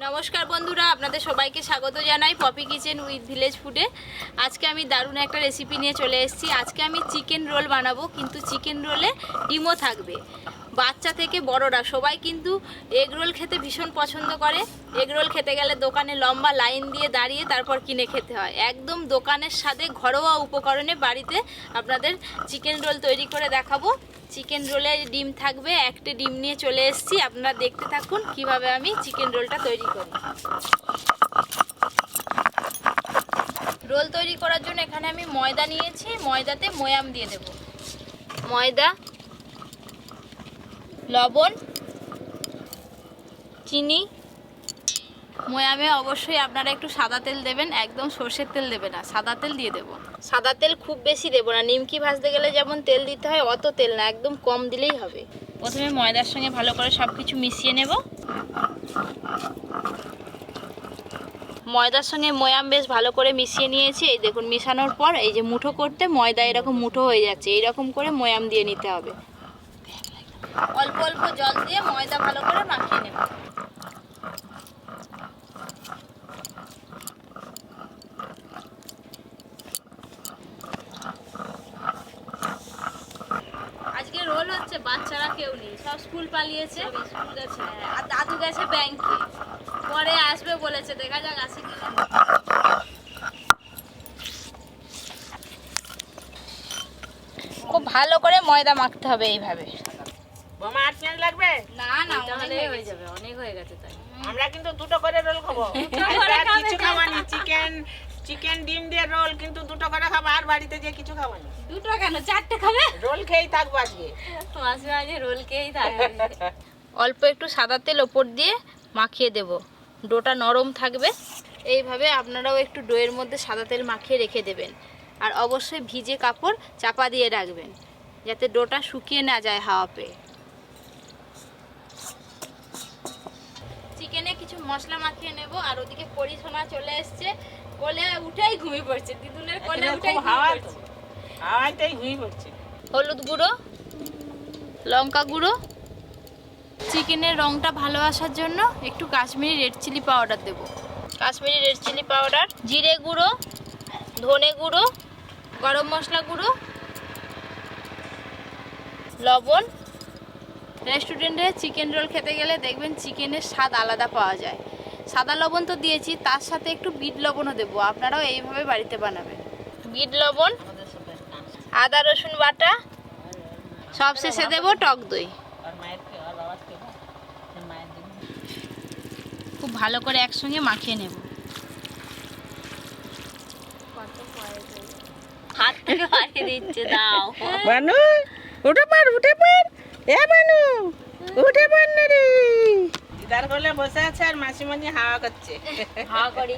নমস্কার বন্ধুরা, আপনাদের সবাইকে স্বাগত জানাই পপি কিচেন উইথ ভিলেজ ফুডে। আজকে আমি দারুণ একটা রেসিপি নিয়ে চলে এসেছি। আজকে আমি চিকেন রোল বানাবো, কিন্তু চিকেন রোলে ডিমও থাকবে। বাচ্চা থেকে বড়রা সবাই কিন্তু এগ রোল খেতে ভীষণ পছন্দ করে। এগ রোল খেতে গেলে দোকানে লম্বা লাইন দিয়ে দাঁড়িয়ে তারপর কিনে খেতে হয়। একদম দোকানের স্বাদে ঘরোয়া উপকরণে বাড়িতে আপনাদের চিকেন রোল তৈরি করে দেখাবো। চিকেন রোলে ডিম থাকবে, একটা ডিম নিয়ে চলে এসেছি। আপনারা দেখতে থাকুন কিভাবে আমি চিকেন রোলটা তৈরি করি। রোল তৈরি করার জন্য এখানে আমি ময়দা নিয়েছি, ময়দাতে ময়াম দিয়ে দেব। ময়দা, লবণ, চিনি, ময়ামে অবশ্যই আপনারা একটু সাদা তেল দেবেন, একদম সর্ষের তেল দেবে না, সাদা তেল দিয়ে দেব। সাদা তেল খুব বেশি দেব না, নিমকি ভাজতে গেলে যেমন তেল দিতে হয় অত তেল না, একদম কম দিলেই হবে। প্রথমে ময়দার সঙ্গে ভালো করে সব কিছু মিশিয়ে নেব। ময়দার সঙ্গে ময়াম বেশ ভালো করে মিশিয়ে নিয়েছি। এই দেখুন, মিশানোর পর এই যে মুঠো করতে ময়দা এরকম মুঠো হয়ে যাচ্ছে, এইরকম করে ময়াম দিয়ে নিতে হবে। অল্প অল্প জল দিয়ে ময়দা ভালো করে মাখিয়ে নেব। আজকে রোল হচ্ছে, বাচ্চারা কেউ নেই, সব স্কুল পালিয়েছে, স্কুল গেছে, আর দাদু গেছে ব্যাংকে, পরে আসবে বলেছে, দেখা যাক আসে কিনা। খুব ভালো করে ময়দা মাখতে হবে এইভাবে। বোমা আর পেঁয়াজ লাগবে না না, অনেক হয়ে যাবে, অনেক হয়ে গেছে। তাই আমরা কিন্তু দুটো করে রোল খাবো, কিছু খাবানি। চিকেন ডিম দিয়ে রোল কিন্তু দুটো করে খাবো, আর বাড়িতে যে কিছু খাবানি। দুটো কেন, চারটে খাবে? রোল খেয়েই থাকবো আজকে, মাঝে মাঝে রোল খেয়েই থাকবে। অল্প একটু সাদা তেল ওপর দিয়ে মাখিয়ে দেব, ডোটা নরম থাকবে। এইভাবে আপনারাও একটু ডোয়ের মধ্যে সাদা তেল মাখিয়ে রেখে দেবেন, আর অবশ্যই ভিজে কাপড় চাপা দিয়ে রাখবেন যাতে ডোটা শুকিয়ে না যায় হাওয়া পেয়ে। চিকেনে কিছু মশলা মাখিয়ে নেব, আর ওদিকে পরিশোনা চলে এসছে, কোলে উঠেই ঘুমিয়ে পড়ছে। দিদুনের কোলে উঠেই হাওয়াতেই ঘুমিয়ে পড়ছে। হলুদ গুঁড়ো, লঙ্কা গুঁড়ো, চিকেনের রঙটা ভালো আসার জন্য একটু কাশ্মীরি রেড চিলি পাউডার দেব। কাশ্মীরি রেড চিলি পাউডার, জিরে গুঁড়ো, ধনে গুঁড়ো, গরম মশলা গুঁড়ো, লবণ। রেস্টুরেন্টে চিকেন রোল খেতে গেলে দেখবেন চিকেনের স্বাদ আলাদা পাওয়া যায়। সাদা লবণ তো দিয়েছি, তার সাথে একটু বিট লবণও দেবো। আপনারাও এইভাবে বাড়িতে বানাবেন। বিট লবণ, আদা রসুন বাটা, সব শেষে দেবো টক দই। খুব ভালো করে একসঙ্গে মাখিয়ে নেব। হাত থেকে মাখিয়ে দিচ্ছে, দাও বানু উঠে পার, এ বানু উঠে পার না রে। দিদার কোলে বসে আছে আর মাসিমণি হাওয়া করছে। হাওয়া করি।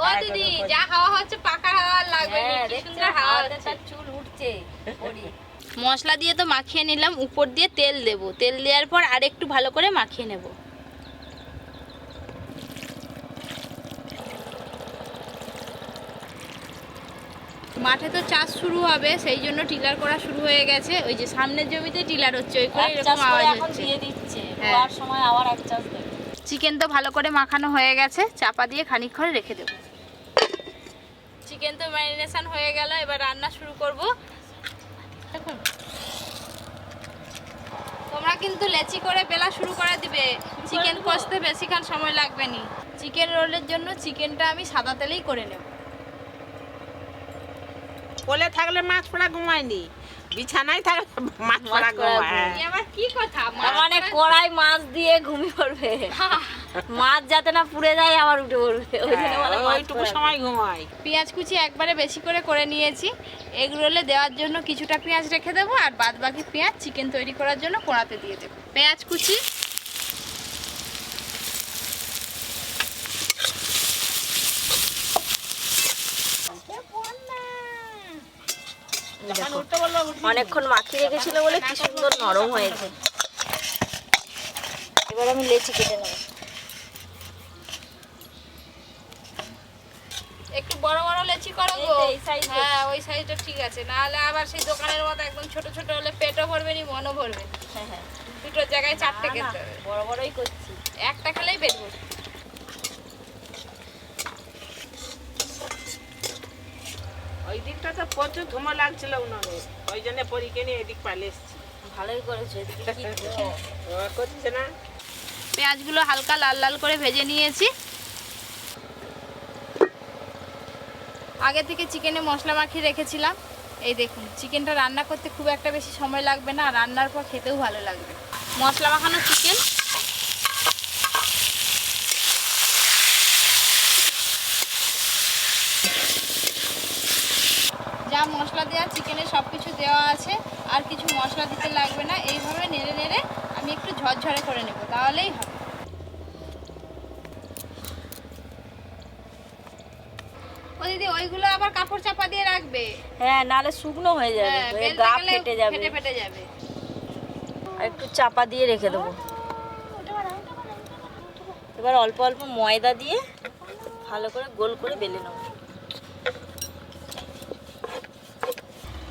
ও দিদি, যা হাওয়া হচ্ছে পাকা হাওয়া লাগবে, কি সুন্দর হাওয়া হচ্ছে, চুল উঠছে। মশলা দিয়ে তো মাখিয়ে নিলাম, উপর দিয়ে তেল দেব। তেল দেওয়ার পর আরেকটু ভালো করে মাখিয়ে নেব। মাঠে তো চাষ শুরু হবে, সেই জন্য টিলার করা শুরু হয়ে গেছে। ওই যে সামনের জমিতে টিলার হচ্ছে, ওই করে এরকম আওয়াজ হচ্ছে। দিয়ে দিচ্ছে, রোয়ার সময় আবার এক চাষ দেবে। চিকেন তো ভালো করে মাখানো হয়ে গেছে, চাপা দিয়ে খানিকক্ষণ রেখে দেব। চিকেন তো ম্যারিনেশন হয়ে গেল, এবার রান্না শুরু করব। দেখুন, তোমরা কিন্তু লেচি করে বেলা শুরু করে দিবে, চিকেন কষতে বেশিক্ষণ সময় লাগবে না। চিকেন রোলের জন্য চিকেনটা আমি সাদা তেলেই করে নেব। কোলে থাকলে মাছ পড়া ঘুমায়নি, বিছানায় থাকলে মাছ পড়া ঘুমায়। আবার কি কথা, মানে কড়াই মাছ দিয়ে ঘুমিয়ে পড়বে, মাছ যাতে না পুড়ে যায় আবার উঠে পড়বে, ওই জন্য বলে ওইটুকু সময় ঘুমায়। পেঁয়াজ কুচি একবারে বেশি করে নিয়েছি। এগ রোলে দেওয়ার জন্য কিছুটা পেঁয়াজ রেখে দেবো, আর বাদ বাকি পেঁয়াজ চিকেন তৈরি করার জন্য কড়াতে দিয়ে দেবো। পেঁয়াজ কুচি, অনেকক্ষণ মাখিয়ে রেখেছিল বলে কি সুন্দর নরম হয়েছে। এবার আমি লেচি কেটে নেব। একটু বড় বড় লেচি করো গো। হ্যাঁ, ওই সাইজটা ঠিক আছে, নাহলে আবার সেই দোকানের মতো একদম ছোট ছোট হলে পেটও ভরবে নি, মনও ভরবে। হ্যাঁ হ্যাঁ, দুটোর জায়গায় চারটে খেতে হবে। বড় বড়ই করছি, একটা খেলেই পেট ভরবে। প্রচুর ধুমো লাগছিল উনুনে, ওই জন্য পরীকে নিয়ে এদিক পালে এসছি। ভালোই করেছো, এদিকে কি ধুমো। করছে না। পেঁয়াজগুলো হালকা লাল লাল করে ভেজে নিয়েছি। আগে থেকে চিকেনে মশলা মাখিয়ে রেখেছিলাম। এই দেখুন, চিকেনটা রান্না করতে খুব একটা বেশি সময় লাগবে না, আর রান্নার পর খেতেও ভালো লাগবে। মশলা মাখানো চিকেন, যা মশলা দেওয়া চিকেনে সব কিছু দেওয়া আছে, আর কিছু মশলা দিতে লাগবে না। এইভাবে নেড়ে নেড়ে আমি একটু ঝরঝরে করে নেব, তাহলেই হবে। ও দিদি, ওইগুলো আবার কাপড় চাপা দিয়ে রাখবে। হ্যাঁ, নালে শুকনো হয়ে যাবে, হ্যাঁ, বেলতে গা গেলে ফেটে যাবে। ফেটে ফেটে যাবে। আর একটু চাপা দিয়ে রেখে দেবো। এবার অল্প অল্প ময়দা দিয়ে ভালো করে গোল করে বেলে নেবো।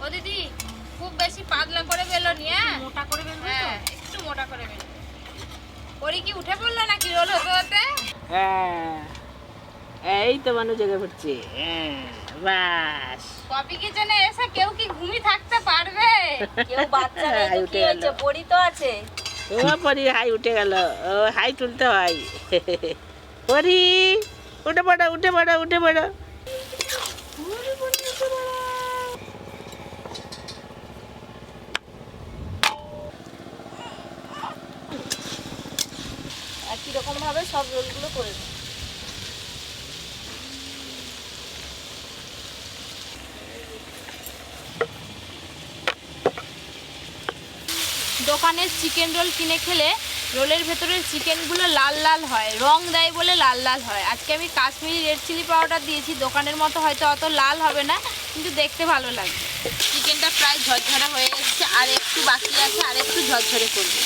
ও দিদি, খুব বেশি পাতলা করে বেলো নি, হ্যাঁ মোটা করে বেলবো তো? হ্যাঁ, একটু মোটা করে বেলো। ওরি কি উঠে পড়লো নাকি রোল হতে হতে? হ্যাঁ, এই তো মানুষ জেগে পড়ছে। হ্যাঁ, বাস। পপি কিচেনে এসে কেউ কি ঘুমিয়ে থাকতে পারবে? কেউ বাচ্চা নেই তো কি হয়েছে, পড়ি তো আছে। ও পরি হাই উঠে গেল, ও হাই তুলতে হয়। পরি উঠে পড়ো, উঠে পড়ো, উঠে পড়ো। একই রকম ভাবে সব রোলগুলো করে দেবো। দোকানের চিকেন রোল কিনে খেলে রোলের ভেতরের চিকেনগুলো লাল লাল হয়, রং দেয় বলে লাল লাল হয়। আজকে আমি কাশ্মীরি রেড চিলি পাউডার দিয়েছি, দোকানের মতো হয়তো অত লাল হবে না, কিন্তু দেখতে ভালো লাগবে। চিকেনটা প্রায় ঝরঝরা হয়ে এসেছে, আর একটু বাকি আছে, আর একটু ঝরঝরে করবো।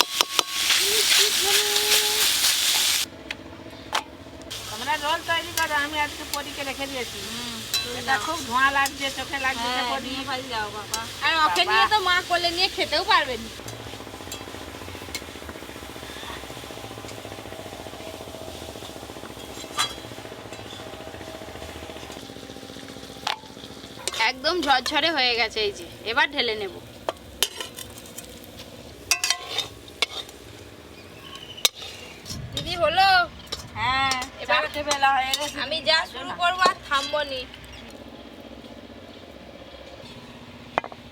তোমরা রোল তৈরি করো, আমি আজকে পরীকে রেখে দিয়েছি। এটা খুব ধোঁয়া লাগছে, চোখে লাগছে। পরি যাও বাবা। আর ওকে নিয়ে তো মা কোলে নিয়ে খেতেও পারবেন। একদম ঝরঝরে হয়ে গেছে, এই যে এবার ঢেলে নেব। দিদি হলো? হ্যাঁ, এবার চারটে বেলা হয়ে গেছে। আমি যা শুরু করবো আর থামবো নি।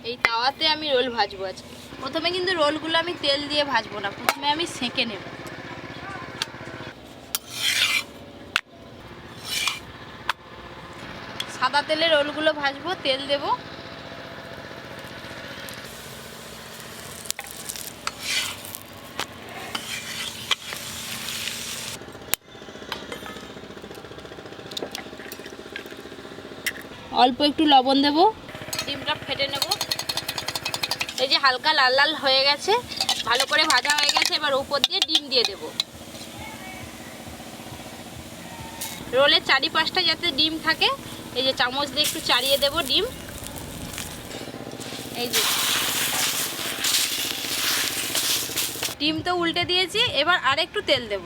এই তাওয়াতে আমি রোল ভাজবো আজকে। প্রথমে কিন্তু রোলগুলো আমি তেল দিয়ে ভাজবো না, প্রথমে আমি সেঁকে নেব। সাদা তেলে রোলগুলো ভাজবো, তেল দেব। অল্প একটু লবণ দেব, ডিমটা ফেটে নেব। এই যে হালকা লাল লাল হয়ে গেছে, ভালো করে ভাজা হয়ে গেছে। এবার উপর দিয়ে ডিম দিয়ে দেব। রোলের চারিপাশটা যাতে ডিম থাকে, এই যে চামচ দিয়ে একটু চাড়িয়ে দেব ডিম। এই যে ডিম তো উল্টে দিয়েছি, এবার আর একটু তেল দেব।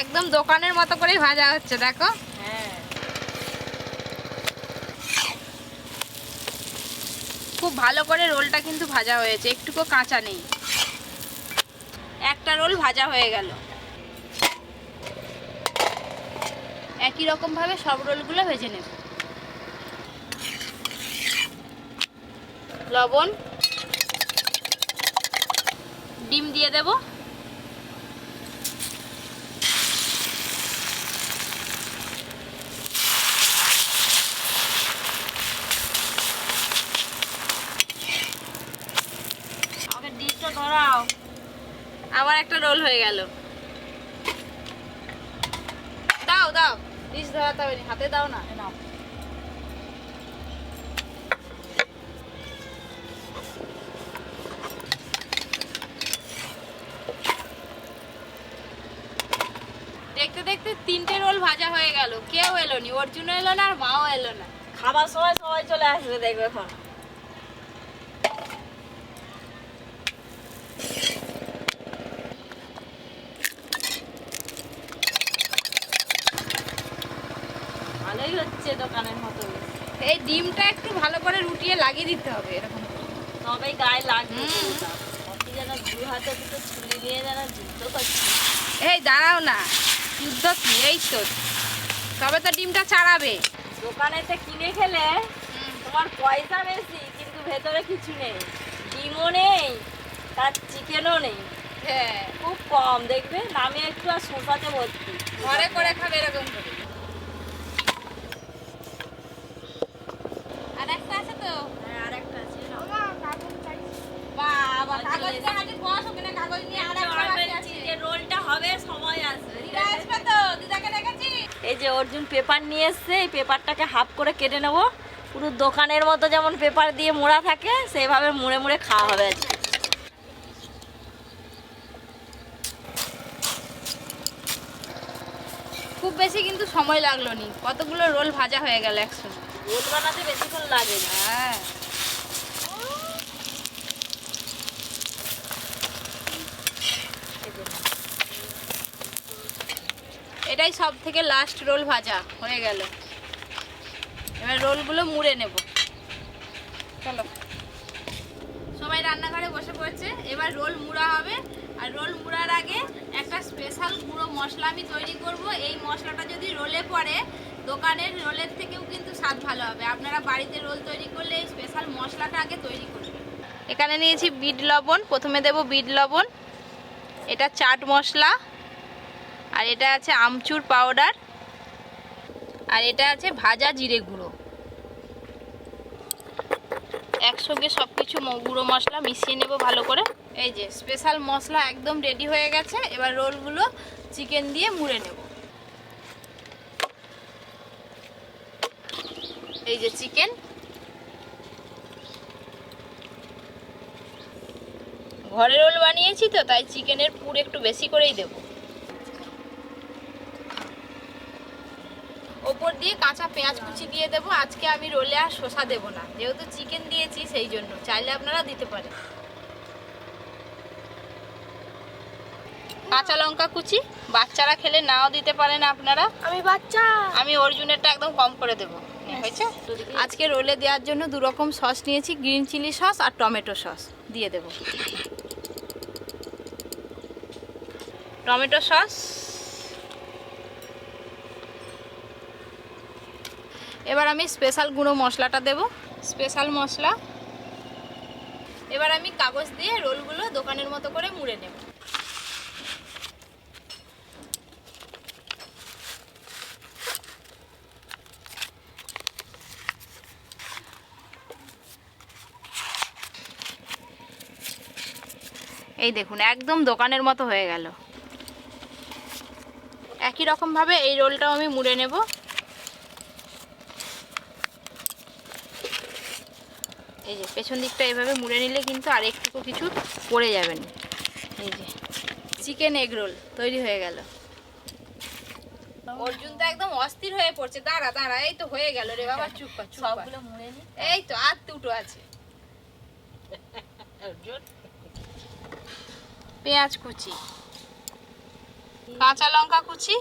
একদম দোকানের মতো করেই ভাজা হচ্ছে, দেখো। হ্যাঁ, খুব ভালো করে রোলটা কিন্তু ভাজা হয়েছে, একটুকু কাঁচা নেই। একটা রোল ভাজা হয়ে গেল। একই রকম ভাবে সব রোলগুলো ভেজে নেব। লবণ, ডিম দিয়ে দেব। আমাকে ডিশটা ধরাও। আবার একটা রোল হয়ে গেল। দাও দাও, ডিশ ধরাতে হবে না, হাতে দাও না। নাও। দেখতে দেখতে তিনটে রোল ভাজা হয়ে গেল। কেউ এলো নি, অর্জুন এলো না, আর মাও এলো না। খাবার সময় সবাই চলে আসবে, দেখবে এখন। ডিমটা একটু ভালো করে রুটিয়ে লাগিয়ে দিতে হবে এরকম। তবেই গায়ে লাগবে। পপি যেন দু হাতে দুটো ছুরি নিয়ে যেন যুদ্ধ করছে। এই দাঁড়াও না, যুদ্ধ কি? এই তো তবে তো ডিমটা চাড়াবে। দোকানেতে কিনে খেলে তোমার পয়সা বেশি কিন্তু ভেতরে কিছু নেই, ডিমও নেই তার চিকেনও নেই, হ্যাঁ, খুব কম দেখবে, নামে একটু আর শোষাতে ভর্তি। ঘরে করে খাবে এরকম করে। আর একটা আছে তো? হ্যাঁ, আর একটা আছে। বাবা, কাগজ নিয়ে হাজির বস, ওখানে কাগজ নিয়ে আর একটা বাকি আছে। চিকেন রোলটা হবে, সময় আসবে। দিদা আসবে তো? দিদাকে দেখেছি। এই যে অর্জুন পেপার নিয়ে এসছে, এই পেপারটাকে হাফ করে কেটে নেব। পুরো দোকানের মতো যেমন পেপার দিয়ে মোড়া থাকে সেইভাবে মুড়ে মুড়ে খাওয়া হবে আজকে। খুব বেশি কিন্তু সময় লাগলো নি, কতগুলো রোল ভাজা হয়ে গেল একসঙ্গে। রোল বানাতে বেশিক্ষণ লাগে না। হ্যাঁ, এটাই সব থেকে লাস্ট রোল ভাজা হয়ে গেল। এবার রোলগুলো মুড়ে নেব। চলো, সবাই রান্নাঘরে বসে পড়ছে, এবার রোল মুড়া হবে। আর রোল মুড়ার আগে একটা স্পেশাল গুঁড়ো মশলা আমি তৈরি করব। এই মশলাটা যদি রোলে পড়ে, দোকানের রোলের থেকেও কিন্তু স্বাদ ভালো হবে। আপনারা বাড়িতে রোল তৈরি করলে এই স্পেশাল মশলাটা আগে তৈরি করবেন। এখানে নিয়েছি বিট লবণ, প্রথমে দেব বিট লবণ, এটা চাট মশলা, আর এটা আছে আমচুর পাউডার, আর এটা আছে ভাজা জিরে গুঁড়ো। একসঙ্গে সব কিছু গুঁড়ো মশলা মিশিয়ে নেব ভালো করে। এই যে স্পেশাল মশলা একদম রেডি হয়ে গেছে। এবার রোলগুলো চিকেন দিয়ে মুড়ে নেব। এই যে চিকেন, ঘরে রোল বানিয়েছি তো তাই চিকেনের পুর একটু বেশি করেই দেব। ওপর দিয়ে কাঁচা পেঁয়াজ কুচি দিয়ে দেবো। আজকে আমি রোলে আর শসা দেবো না, যেহেতু চিকেন দিয়েছি সেই জন্য। চাইলে আপনারা দিতে পারেন। কাঁচা লঙ্কা কুচি, বাচ্চারা খেলে নাও দিতে পারেন আপনারা। আমি বাচ্চা, আমি অর্জুনেরটা একদম কম করে দেবো। হয়েছে? আজকে রোলে দেওয়ার জন্য 2 রকম সস নিয়েছি, গ্রিন চিলি সস আর টমেটো সস দিয়ে দেব। টমেটো সস, এবার আমি স্পেশাল গুঁড়ো মশলাটা দেব, স্পেশাল মশলা। এবার আমি কাগজ দিয়ে রোলগুলো দোকানের মতো করে মুড়ে নেব। এই দেখুন, একদম দোকানের মতো হয়ে গেল। একই রকম ভাবে এই রোলটাও আমি মুড়ে নেব। এই যে পেছন দিকটা এইভাবে মুড়ে নিলে কিন্তু আর একটু কিছু পড়ে যাবে না। এই যে চিকেন এগ রোল তৈরি হয়ে গেল। অর্জুন তো একদম অস্থির হয়ে পড়ছে। দাঁড়া দাঁড়া, এই তো হয়ে গেল রে বাবা, চুপ কর চুপ কর। সবগুলো মুড়ে নি। এই তো আর দুটো আছে। পেঁয়াজ কুচি, কাঁচা লঙ্কা কুচি,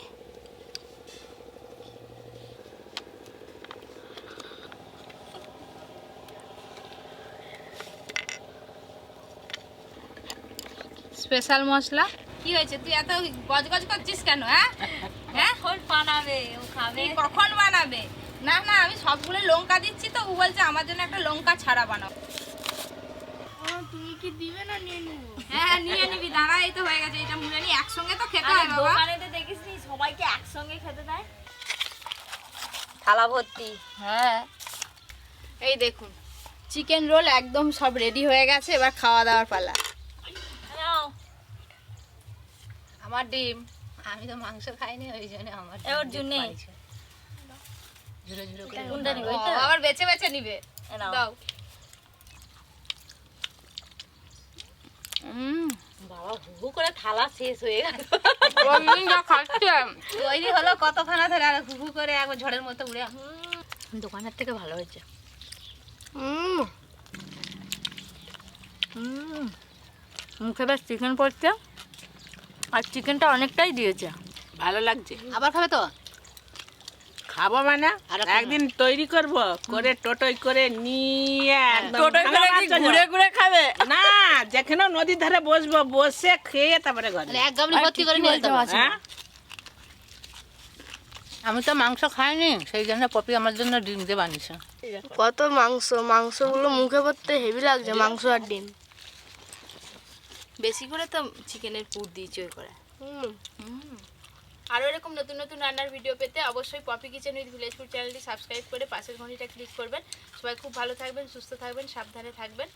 স্পেশাল মশলা। কি হয়েছে, তুই এত গজগজ করছিস কেন? হ্যাঁ হ্যাঁ, কখন বানাবে ও খাবে? কখন বানাবে? না না, আমি সবগুলো লঙ্কা দিচ্ছি তো, ও বলছে আমার জন্য একটা লঙ্কা ছাড়া বানাও। তুমি কি দিবে না নিয়ে নিব? হ্যাঁ নিয়ে নিবি, দাঁড়া। এই তো হয়ে গেছে, এটা মুড়ে নি, একসঙ্গে তো খেতে হয় বাবা। দোকানেতে দেখিস নি সবাইকে একসঙ্গে খেতে দেয়, থালা ভর্তি। হ্যাঁ, এই দেখুন চিকেন রোল একদম সব রেডি হয়ে গেছে। এবার খাওয়া দাওয়ার পালা। নাও আমার ডিম, আমি তো মাংস খাইনি, ওই জন্য আমার ওর জন্য ঝুরো ঝুরো করে। কোনটা নিবে? ও, আবার বেছে বেছে নিবে। নাও। দাও। বাবা হু করে থালা শেষ হয়ে গেল। তৈরি হলো কতক্ষণ ধরে, আর ঘুঘু করে একবার ঝড়ের মতো উড়ে। দোকানের থেকে ভালো হয়েছে। মুখে বেশ চিকেন পড়ছে, আর চিকেনটা অনেকটাই দিয়েছে, ভালো লাগছে। আবার খাবে তো? খাবো মানে একদিন তৈরি করব, করে টোটোই করে নিয়ে একদম টোটোয় করে কি ঘুরে ঘুরে খাবে? না, যেখানে নদীর ধারে বসবো, বসে খেয়ে তারপরে ঘরে। এক গামলি ভর্তি করে নিয়ে যেতে হবে। হ্যাঁ? আমি তো মাংস খাইনি, সেই জন্য পপি আমার জন্য ডিম দিয়ে বানিয়েছে। কত মাংসগুলো মুখে পড়তে হেভি লাগছে, মাংস আর ডিম। বেশি করে তো চিকেনের পুর দিই চই করে। আরও এরকম নতুন নতুন রান্নার ভিডিও পেতে অবশ্যই Poppy Kitchen with Village Food চ্যানেলটি সাবস্ক্রাইব করে পাশের ঘন্টিটা ক্লিক করবেন। সবাই খুব ভালো থাকবেন, সুস্থ থাকবেন, সাবধানে থাকবেন।